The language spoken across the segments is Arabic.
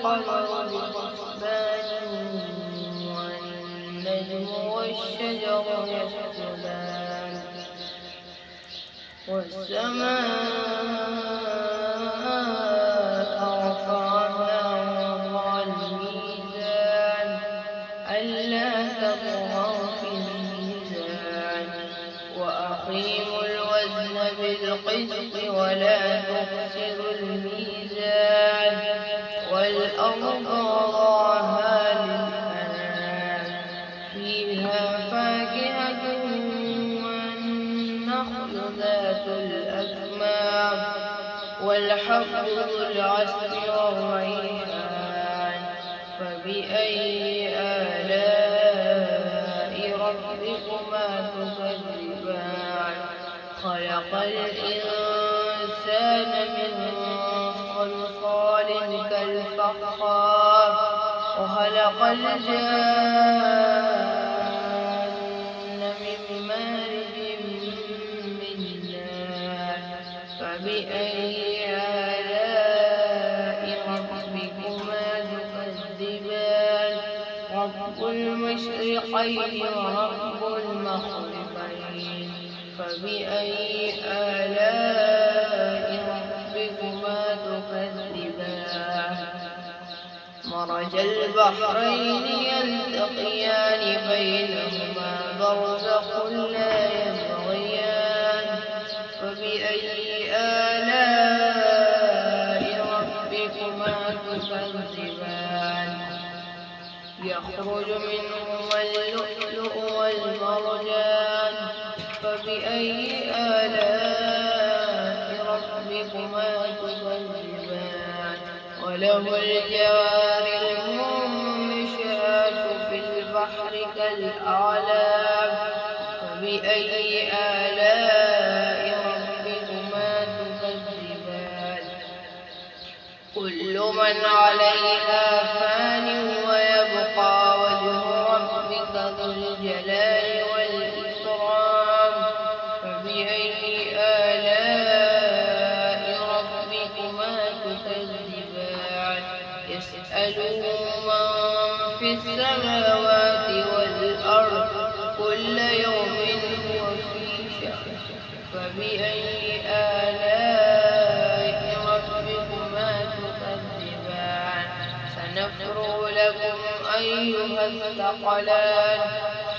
والقمر بحسبان والنجم والشجر يسجدان والسماء رفعها ووضع الميزان ألا تطغوا في الميزان وأقيموا الوزن بالقسط ولا تخسروا الميزان والأرض وضعها للأنام فيها فاكهة والنخل ذات الأكمام والحب ذو العصف والريحان فبأي آلاء ربكما تكذبان خلق الإنسان من صلصال كالفخار وخلق الجان من مارج من نار فبأي آلاء ربكما تكذبان رب المشرقين ورب المغربين فبأي آلاء ربكما تكذبان مرج البحرين يلتقيان بينهما برزخ لا يبغيان فبأي آلاء ربكما تكذبان يخرج منهما اللؤلؤ والمرجان فبأي آلاء ربكما تكذبان وله الجوار المنشآت في البحر كالأعلام فبأي آلاء ربكما تكذبان كل من عليها فان ويبقى وجه ربك ذو الجلال والإكرام فبأي آلاء ربكما تكذبان يسأله من في السماوات والأرض كل يوم هو في شأن فبأي آلاء ربكما تكذبان سنفرغ لكم أيها الثقلان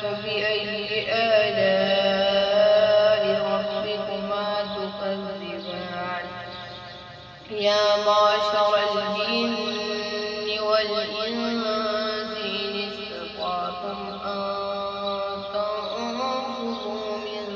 فبأي آلاء ربكما تكذبان يا معشر الجن والإنس إن استطعتم أن تنفذوا من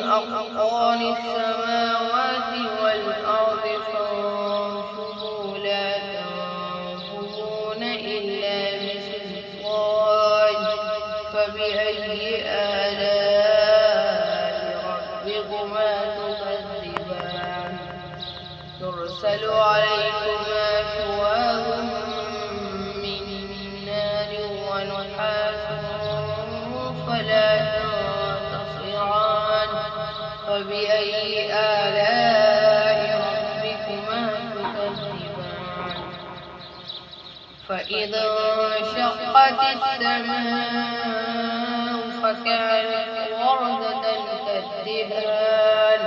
أقطار السماوات والأرض فانفذوا لا تنفذون إلا بسلطان فبأي آلاء ربكما تكذبان يرسل عليكما شواظ من نار ونحاس فلا تنتصران فبأي آلاء ربكما تكذبان فإذا انشقت السماء فكانت وردة كالدهان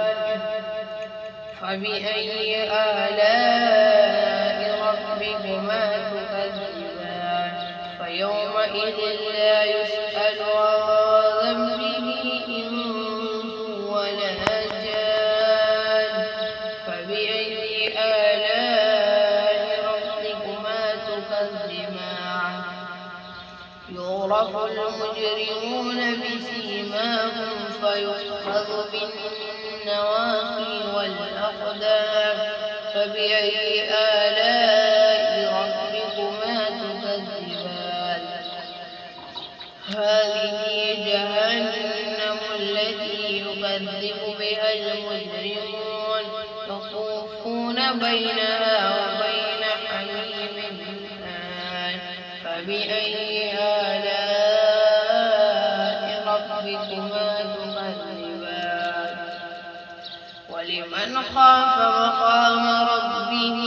فبأي آلاء ربكما تكذبان فيومئذ لا يسأل عن ذنبه إنس ولا جان فبأي آلاء ربكما تكذبان يعرف المجرمون بسيماهم فيؤخذ بالنواصي والأقدام فبأي آلاء ربكما تكذبان هذه جهنم التي يكذب بها المجرمون يطوفون بينها وبين حميم آن فبأي آلاء ربكما خاف مقام ربه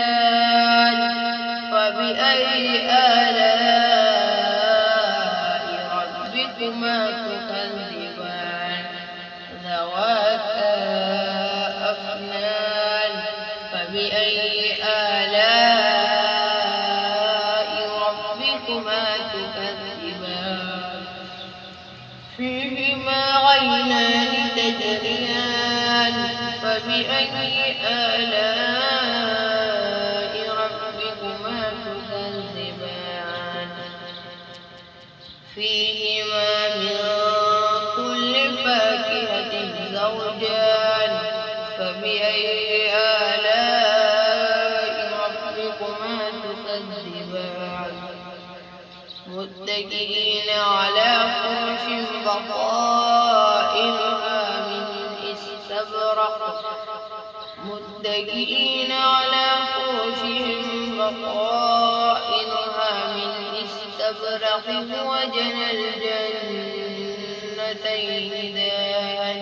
جنتان فبأي آلاء ربكما تكذبان ذواتا أفنان فبأي آلاء ربكما تكذبان فيهما عينان تجريان فبأي آلاء ربكما تكذبان فيهما من كل فاكهة زوجان فبأي آلاء ربكما تكذبان متكئين على فرش بطائنها من استبرق متكئين على فرش بطائنها من استبرق وجنى الجنتين دان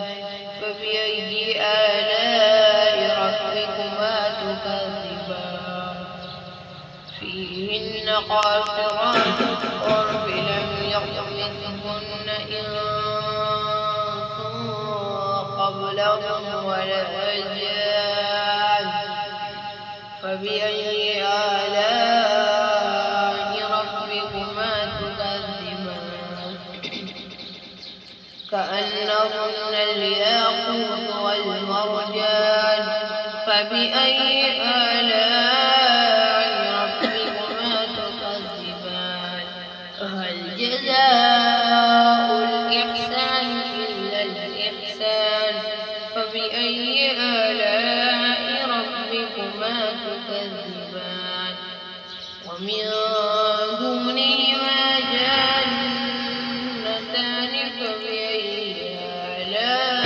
فبأي آلاء ربكما تكذبان فيهن قاصرات الطرف لم يطمثهن إنس قبلهم ولا جان فبأي آلاء ربكما تكذبان كأنهن الياقوت والمرجان فبأي آلاء ربكما تكذبان هل جزاء الإحسان إلا الإحسان فبأي آلاء ربكما تكذبان ومن دونهما جنتان فبأي آلاء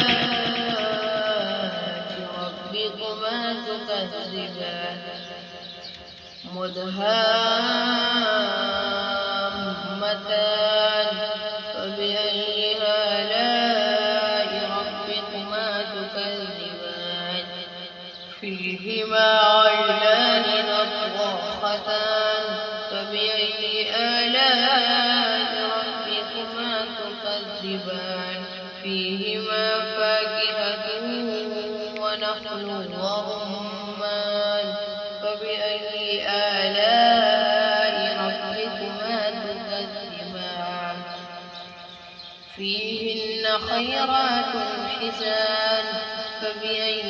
ربكما تكذبان مدهامتان فبأي آلاء ربكما تكذبان فيهما عينان نضاختان فبأي آلاء ربكما تكذبان فيهما فاكهة ونخل ورمان فبأي آلاء ربكما تكذبان فيهن خيرات حسان فبأي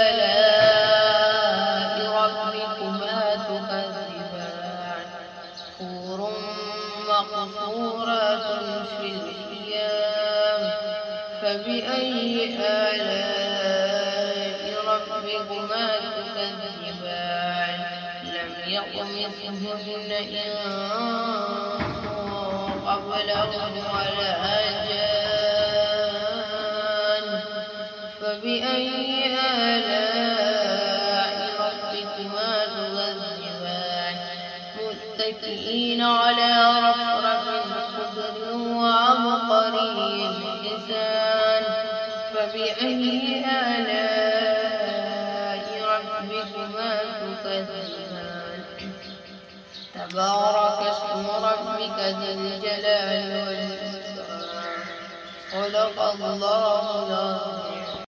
آلاء ربكما تكذبان حور مقصورات في الخيام فبأي آلاء ربكما تكذبان لم يطمثهن إنس قبلهم ولا جان فبأي آلاء ربكما تكذبان متكئين على رفرف خضر وعبقري حسان فبأي آلاء ربكما تكذبان تبارك اسم ربك ذي الجلال والإكرام صدق الله العظيم.